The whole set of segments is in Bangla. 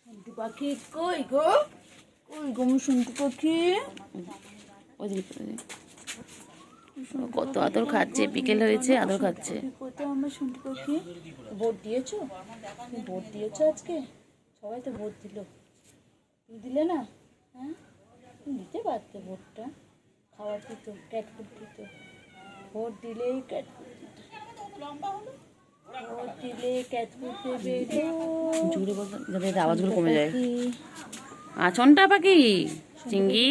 সন্টু পাখি কই গো, কই গো আমার সন্টু পাখি? কত আদর খাচ্ছে, বিকেল হয়েছে আদর খাচ্ছে। কত আমার সন্টু পাখি। ভোট দিয়েছো? তুমি ভোট দিয়েছো আজকে? সবাই তো ভোট দিল, তুমি দিলে না? হ্যাঁ, তুমি দিতে পারতে ভোটটা, খাওয়ার দিত, ক্যাট ফুড দিত। ভোট দিলেই ক্যাট ফুড দিত, লম্বা হলো। ভোট দিলে ক্যাট ফুড দেবে গো। জোরে বলতে যাতে আওয়াজগুলো কমে যায়। পাখি। আচনটা পাখি, চিঙ্গি।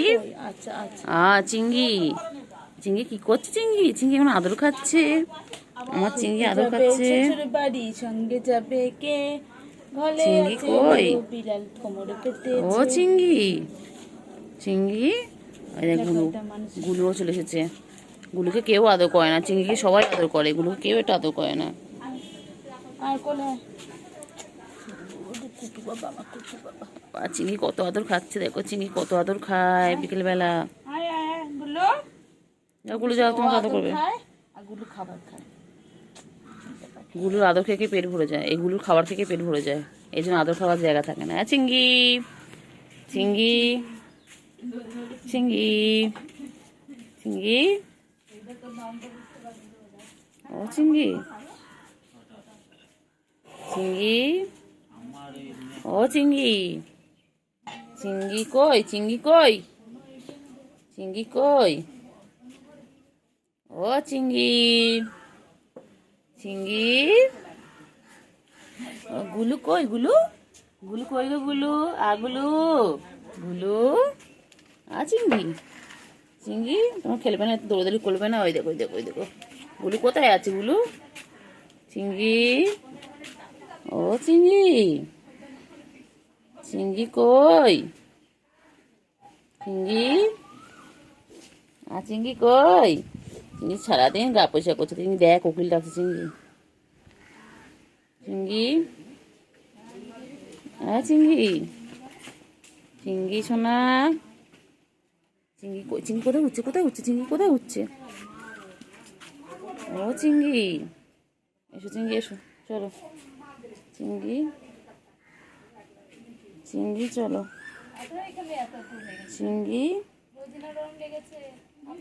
আচ্ছা আচ্ছা। চিঙ্গি, চিঙ্গি কি করছে? চিঙ্গি চিঙ্গি এখন আদর খাচ্ছে। আমার চিঙ্গি আদর খাচ্ছে। ছোট বাড়ি সঙ্গে যাবে কে? ঘরে চিঙ্গি আছে কই? বিড়াল কোমরে ও কেটেছে। চিঙ্গি, চিঙ্গি। ওই দেখ গুলু, একটা মানুষ। গুলুও চলে এসেছে। গুলুকে কেউ আদর করে না, চিঙ্গিকে সবাই আদর করে, গুলুকে কেউ এটা আদর করে না। আর কোলে কুটু বাবা, আমার কুটু বাবা। আর চিঙ্গি কত আদর খাচ্ছে, দেখো চিঙ্গি কত আদর খায় বিকেলবেলা। আয় আয় আয় গুলো। যাও গুলু যাও, তোমাকে আদর করবে। খায় আর গুলো খাবার খায়। গুলুর আদর খেয়ে পেট ভরে যায়, এই গুলুর খাবার থেকে পেট ভরে যায়, এই জন্য আদর খাওয়ার জায়গা থাকে না। চিঙ্গি, চিঙ্গি, চিঙ্গি, চিঙ্গি। ও চিঙ্গি, চিঙ্গি, ও চিঙ্গি, চিঙ্গি কই? চিঙ্গি কই? চিঙ্গি কই? ও চিঙ্গি, চিঙ্গি। গুলু কই? গুলু, গুলু কই গো? গুলু গুলু, গুলু। চিঙ্গি, চিঙ্গি তোমার খেলবে না, দৌড়াদৌড়ি করবে না। ওই দেখো, ওই দেখো, ওই দেখো গুলু কোথায় আছে? গুলু, চিঙ্গি, ও চিঙ্গি, চিঙ্গি কই? চিঙ্গি, চিঙ্গি কই? চিঙ্গি সারাদিন গা পয়সা করছে। চিঙ্গি দেখ, কোকিল ডাকছে। চিঙ্গি, চিঙ্গি, চিঙ্গি, চিঙ্গি সোনা। চিঙ্গি কই? চিঙ্গি কোথায় উঠছে? কোথায় উঠছে? চিঙ্গি কোথায় উঠছে? ও চিঙ্গি, এসো চিঙ্গি, এসো, চলো চিঙ্গি, চিঙ্গি চলো। চিঙ্গি,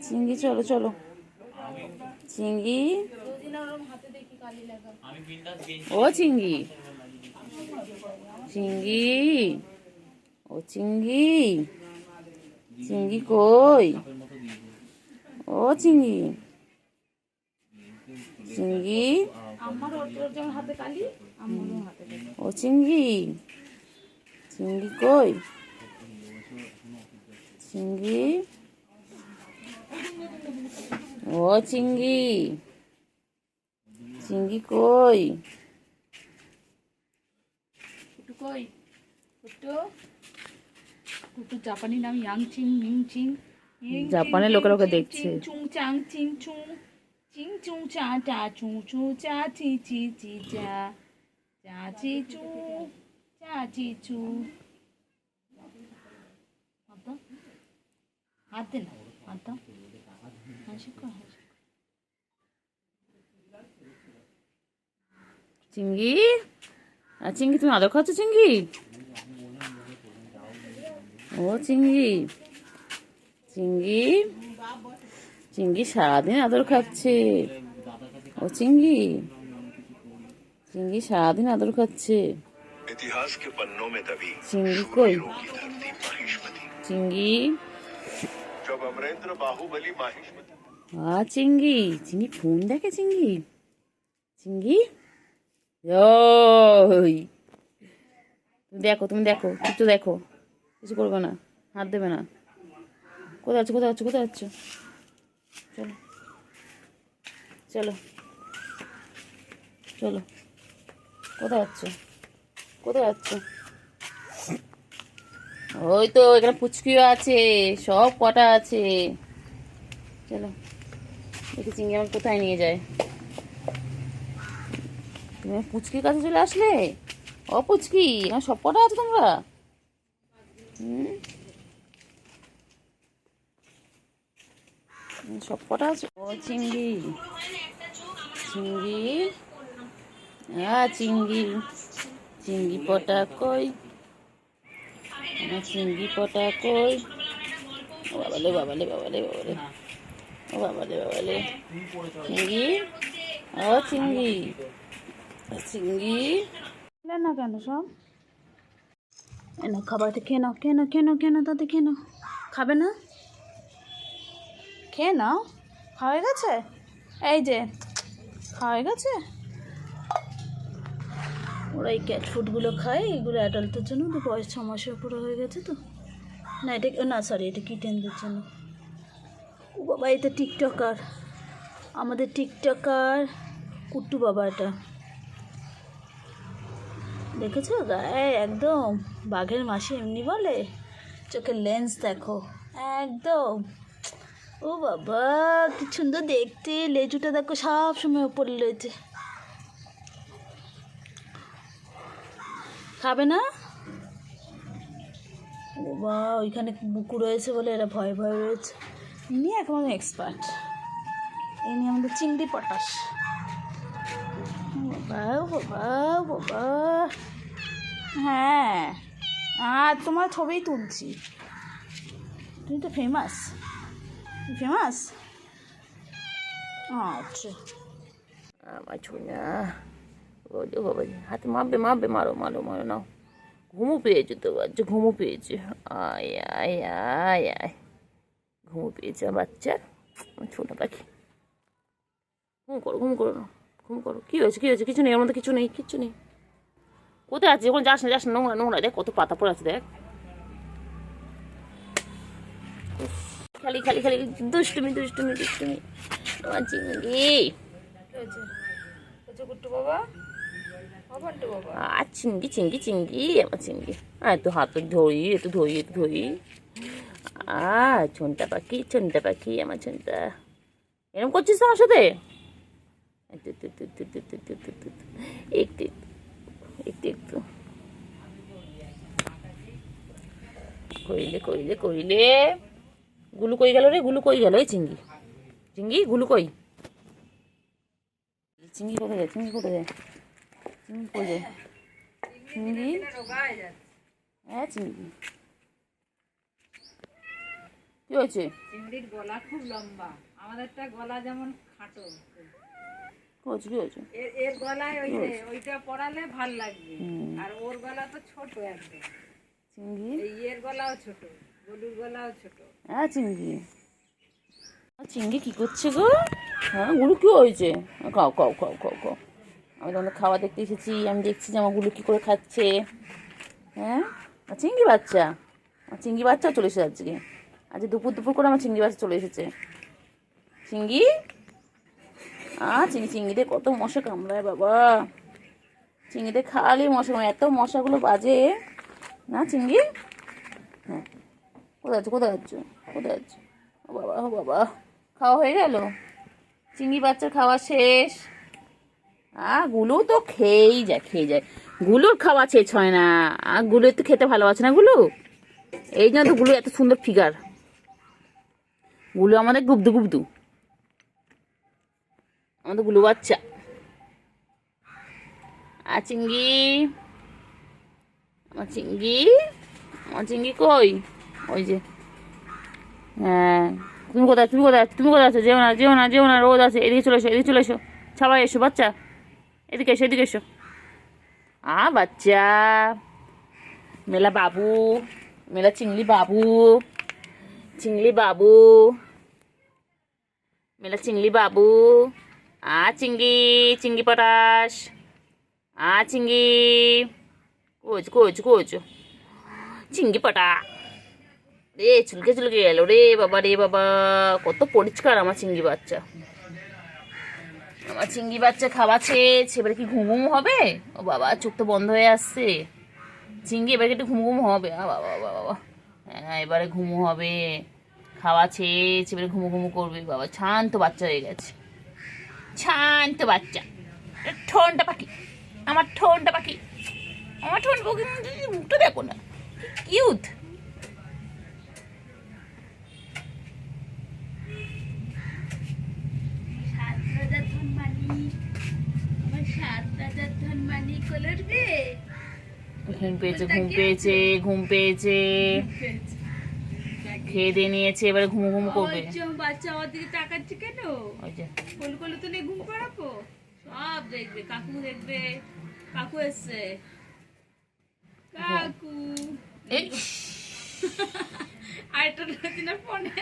চিঙ্গি চলো চলো। চিঙ্গি, ও চিঙ্গি, চিঙ্গি, ও চিঙ্গি, চিঙ্গি কই? ও চিঙ্গি, চিঙ্গি, ও চিঙ্গি, চিঙ্গি কই? চিঙ্গি, ও চিঙ্গি, চিঙ্গি কই? কুটু কই? কুটু, কুটু জাপানি নাম ইয়াং চিং মিং চিং। জাপানের লোকেরা ওকে দেখছে। চুং চাং চিং চুং, চিং চুং চা টা চুং চু চা চি চি চি চা, চা চি চু, চা চি চু। হাত দে না, হাত দাও। হাসি কর, হাসি। চিঙ্গি, চিঙ্গি তুমি আদর খাচ্ছ? চিঙ্গি, ও চিঙ্গি, চিঙ্গি, চিঙ্গি সারাদিন আদর খাচ্ছে। ও চিঙ্গি, চিঙ্গি সারাদিন আদর খাচ্ছে। চিঙ্গি কই? চিঙ্গি, চিঙ্গি, চিঙ্গি ফোন দেখে। চিঙ্গি, চিঙ্গি, ওই তুমি দেখো, তুমি দেখো, কিছু দেখো, কিছু করবে না, হাত দেবে না। কোথায় আছো? কোথায় আছো? কোথায় আছো? চলো চলো চলো, কোথায় আছো? কোথায় আছো? ওই তো এখানে পুচকিও আছে, সব কটা আছে। চলো দেখি চিংড়ি আমার কোথায় নিয়ে যায়। তুমি পুচকির কাছে চলে আসলে? ও পুচকি, আমার সব কটা আছে তোমরা? সব কটা আছে? ও চিংড়ি, চিংড়ি, চিংড়ি, চিংড়ি পটা কই? আমার চিংড়ি পটা কই? ও বাবালে বাবালে বাবালে বাবালে, ও বাবালে বাবালে, চিংড়ি, ও চিংড়ি, চিংড়ি না কেন সব এনে খাবারটা খেয়ে নাও, খেয়ে নাও, খেয়ে নাও, খেয়ে নাও, তাতে খেয়ে নাও। খাবে না? খেয়ে নাও, খাওয়া হয়ে গেছে? এই যে খাওয়া হয়ে গেছে। ওরা এই ক্যাট ফুডগুলো খায়, এগুলো অ্যাডাল্টের জন্য, তো বয়স 6 মাসের উপরে হয়ে গেছে তো। না এটা না, সরি, এটা কিটেনদের জন্য। ও বাবা, এটা টিকটকার, আমাদের টিকটকার কুট্টু বাবা। এটা দেখেছো গায়ে একদম বাঘের মাসি এমনি বলে, চোখের লেন্স দেখো একদম। ও বাবা কি সুন্দর দেখতে, লেজুটা দেখো সব সময় উপরে রয়েছে। খাবে না? ও বাবা, ওইখানে বুকু রয়েছে বলে এরা ভয়ে ভয়ে রয়েছে। ইনি এখন এক্সপার্ট, ইনি আমাদের চিংড়ি পটাশ। বাবা ও বাবা ও বাবা, হ্যাঁ আর তোমার ছবিই তুলছি, তুমি তো ফেমাস, ফেমাস। আচ্ছা আমার ছোনা, ও যে বাবা হাতে মারবে মারবে, মারো মারো মারো, নাও। ঘুমু পেয়েছে তো বাচ্চা, ঘুমু পেয়েছে, আয় আয় আয় আয়, ঘুমু পেয়েছে বাচ্চার, ছোট পাখি। ঘুম করো ঘুম করো, ঘুম করো। কী হয়েছে কী হয়েছে? কিছু নেই, ওর মধ্যে কিছু নেই, কিচ্ছু নেই। কোথায় আছে? যখন যাস না যাস না, নোংরা নোংরা, দেখ কত পাতা পড়ে আছে, দেখ। খালি খালি খালি দুষ্টুমি দুষ্টুমি দুষ্টুমি, আমার চিংড়ি। আর চিংড়ি চিংড়ি চিংড়ি, আমার চিংড়ি। একটু হাত ধরি, একটু ধরি, একটু ধরি। ছোনটা পাখি, ছোনটা পাখি, আমার ছোনটা। এরকম করছিস আমার সাথে? একটু একটু একটু একটু একটু একটু একটু একটু একটু একটু কইলে কইলে কইলে। গুলু কই গেল রে? গুলু কই গেল? এই চিংড়ি, চিংড়ি গুলু কই? চিংড়ি কোথায় যায়? চিংড়ি কোথায় যায়? চিংড়ি কই যায়? চিংড়ি, হ্যাঁ চিংড়ি। কি হয়েছে? চিংড়ির গলা খুব লম্বা, আমাদেরটা গলা যেমন খাটো। কি হয়েছে? কি হয়েছে? এর গলায় ওইটা পরালে ভাল লাগবে, আর ওর গলা তো ছোট একদম। চিংড়ি, এর গলাও ছোট, গলুর গলাও ছোট। হ্যাঁ চিংড়ি। চিংড়ি কি করছে গো? হ্যাঁ গুলু কি হয়েছে? খাও খাও খাও খাও খাও। আমি তোমাদের খাওয়া দেখতে এসেছি, আমি দেখছি যে আমার গুলু কী করে খাচ্ছে। হ্যাঁ চিংড়ি বাচ্চা, আমার চিংড়ি বাচ্চাও চলে এসেছে আজকে। আজকে দুপুর দুপুর করে আমার চিংড়ি বাচ্চা চলে এসেছে। চিংড়ি, চিংড়িতে কত মশা কামড়ায় বাবা, চিংড়িতে খালি মশা, এত মশাগুলো বাজে না চিংড়ি। হ্যাঁ কোথায় যাচ্ছ? কোথায় যাচ্ছ? কোথায় যাচ্ছ? ও বাবা ও বাবা, খাওয়া হয়ে গেল? চিংড়ি বাচ্চার খাওয়া শেষ। গুলু তো খেয়েই যায়, খেয়ে যায়। গুলুর খাওয়া শেষ হয় না। গুলু একটু খেতে ভালোবাসে না গুলু, এই জন্য তো গুলু এত সুন্দর ফিগার। গুলু আমাদের গুবদু গুবদু, আমাদের গুলু বাচ্চা। আর চিংড়ি, আমার চিংড়ি, আমার চিংড়ি কই? ওই যে, হ্যাঁ তুমি কোথায়? তুমি কোথায়? তুমি কোথায় আছো? যেও না যেও না যেও না, রোদ আছে। এদিকে চলে এসো, এদিকে চলে এসো, সবাই এসো বাচ্চা, এদিকে এসো, এদিকে এসো। বাচ্চা মেলা বাবু, মেলা চিংড়ি বাবু, চিংড়ি বাবু, মেলা চিংড়ি বাবু। চিংড়ি, চিংড়ি পটাশ, চিংড়ি কোচ কোচ কোচ, চিংড়ি পটা রে, চুলকে চুলকে গেল রে বাবা, রে বাবা কত পরিষ্কার আমার চিংড়ি বাচ্চা। আমার চিংড়ি বাচ্চা খাওয়া শেষ, এবারে কি ঘুম ঘুম হবে? ও বাবা চোখ তো বন্ধ হয়ে আসছে। চিংড়ি এবারে একটু ঘুম ঘুম হবে। বাবা বাবা বাবা, হ্যাঁ এবারে ঘুম হবে। খাওয়া শেষ, এবারে ঘুমু ঘুমু করবে। বাবা শান্ত বাচ্চা হয়ে গেছে, শান্ত বাচ্চা। ঠোনটা পাখি, আমার ঠোনটা পাখি, আমার ঠোন পাখি, মুখটা দেখো না কিউট। ঘুম পেয়েছে ঘুম পেয়েছে ঘুম পেয়েছে, খেয়ে দিয়ে নিয়েছে, এবারে ঘুম ঘুম করবে। বাচ্চা আমার দিকে তাকাচ্ছে কেন? ওই যে কোলে তো নিয়ে ঘুম পাড়াবো, সব দেখবে, কাকু দেখবে, কাকু এসছে, কাকু। এই আরেকটা রয়েছে না ফোনে।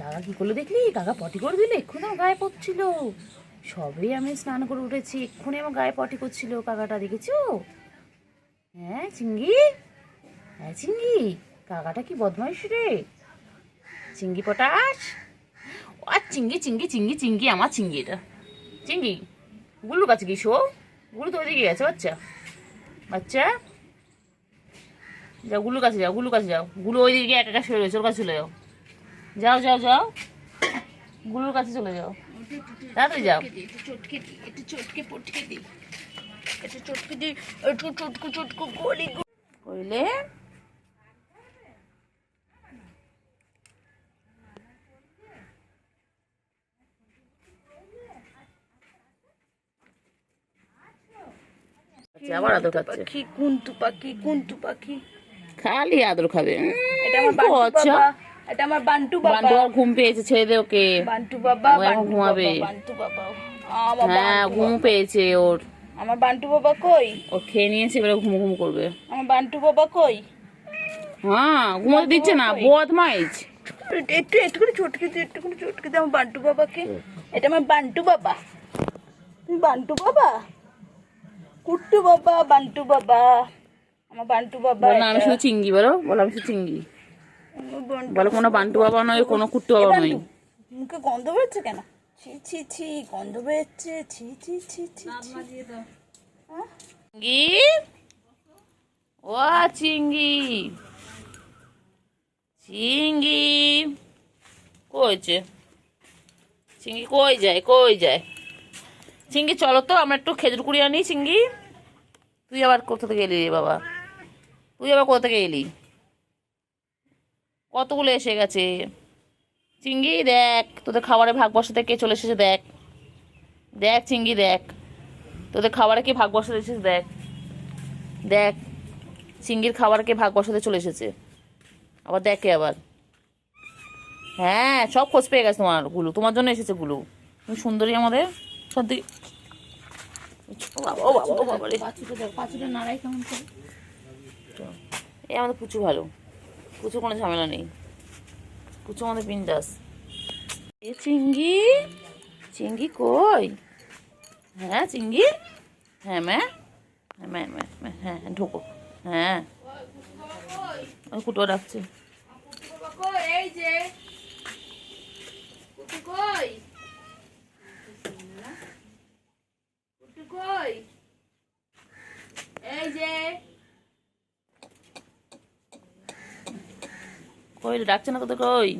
কাকা কি করলো দেখলি? কাকা পটি করে দিল, এক্ষুনি আমার গায়ে পড়ছিল। সবেই আমি স্নান করে উঠেছি, এক্ষুনি আমার গায়ে পটি করছিল কাকাটা, দেখেছো? হ্যাঁ চিঙ্গি, হ্যাঁ চিঙ্গি, কাকাটা কি বদমাইশ রে, চিঙ্গি পটাশ। আর চিঙ্গি চিঙ্গি চিঙ্গি চিঙ্গি, আমার চিঙ্গি এটা চিঙ্গি। গুলুর কাছে কি শো? গুলু তো ওইদিকে গেছে বাচ্চা, বাচ্চা যাও গুলুর কাছে যাও, গুলুর কাছে যাও। গুলু ওইদিকে একা একা শুয়ে রয়েছে, ওর কাছে চলে যাও, যাও যাও যাও, গুলুর কাছে চলে যাও, তাড়াতাড়ি যাও। একটু চটকে পটকে দিই, একটু চটকে দিই, একটু চটকু গলি করলে আবার আদর খাচ্ছে, পাখি, কুন্তু পাখি, কুন্তু পাখি। খালি আদর খাবে। এটা আমার বান্টু বাবা, এটা আমার বান্টু বাবা। বান্টু আর ঘুম পেয়েছে, ছেড়ে দে ওকে। বান্টু বাবা, ও এখন ঘুমাবে। বান্টু বাবা, আমার হ্যাঁ ঘুম পেয়েছে ওর, আমার বান্টু বাবা কই? ও খেয়ে নিয়েছে, এবারে ঘুম ঘুম করবে। আমার বান্টু বাবা কই? হ্যাঁ ঘুমোতে দিচ্ছে না, বদমাইশ। একটুখানি চটকে দিই, একটুখানি চটকে দিই আমার বান্টু বাবাকে। এটা আমার বান্টু বাবা। তুমি বান্টু বাবা, কুট্টু বাবা, বান্টু বাবা, আমার বান্টু বাবা। বলো না আমি শুধু চিঙ্গি, বলো বলো আমি শুধু চিঙ্গি, আমার বান্টু বলো কোনো বান্টু বাবা নয়, কোনো কুট্টু বাবা নয়। মুখে গন্ধ বেরোচ্ছে কেন? ছি ছি ছি, গন্ধ বেরোচ্ছে, ছি ছি ছি ছি। চিঙ্গি, ও চিঙ্গি, চিঙ্গি কইছে, চিঙ্গি কই যায়, কই যায়? চিঙ্গি চলো তো আমরা একটু খেজুর কুড়ি আনি। চিঙ্গি তুই আবার কোথা থেকে এলি রে বাবা? তুই আবার কোথা থেকে এলি? কতগুলো এসে গেছে। চিঙ্গি দেখ তোদের খাবারে ভাগ বসাতে কে চলে এসেছে, দেখ দেখ চিঙ্গি দেখ তোদের খাবারে কে ভাগ বসাতে এসেছে, দেখ দেখ চিঙ্গির খাবারে কে ভাগ বসাতে চলে এসেছে, আবার দেখে আবার। হ্যাঁ সব খোঁজ পেয়ে গেছে তোমার গুলো, তোমার জন্য এসেছে গুলো। তুমি সুন্দরী আমাদের সত্যি। ও বাবা ও বাবা ও বাবা রে, পাঁচুটা নাড়াই কেমন করে? এই আমাদের পুচু ভালো, পুচু কোনো ঝামেলা নেই, পুচু আমাদের বিন্দাস। এ চিঙ্গি, চিঙ্গি কই? হ্যাঁ চিঙ্গি, হ্যাঁ ম্যা, হ্যাঁ ম্যা ম্যা ম্যা, হ্যাঁ হ্যাঁ ঢোকো, হ্যাঁ ওই কুটো ডাকছে। এই যে কুটু কই, কুটু কই, এই যে কই ডাকছে না তোদের, কই?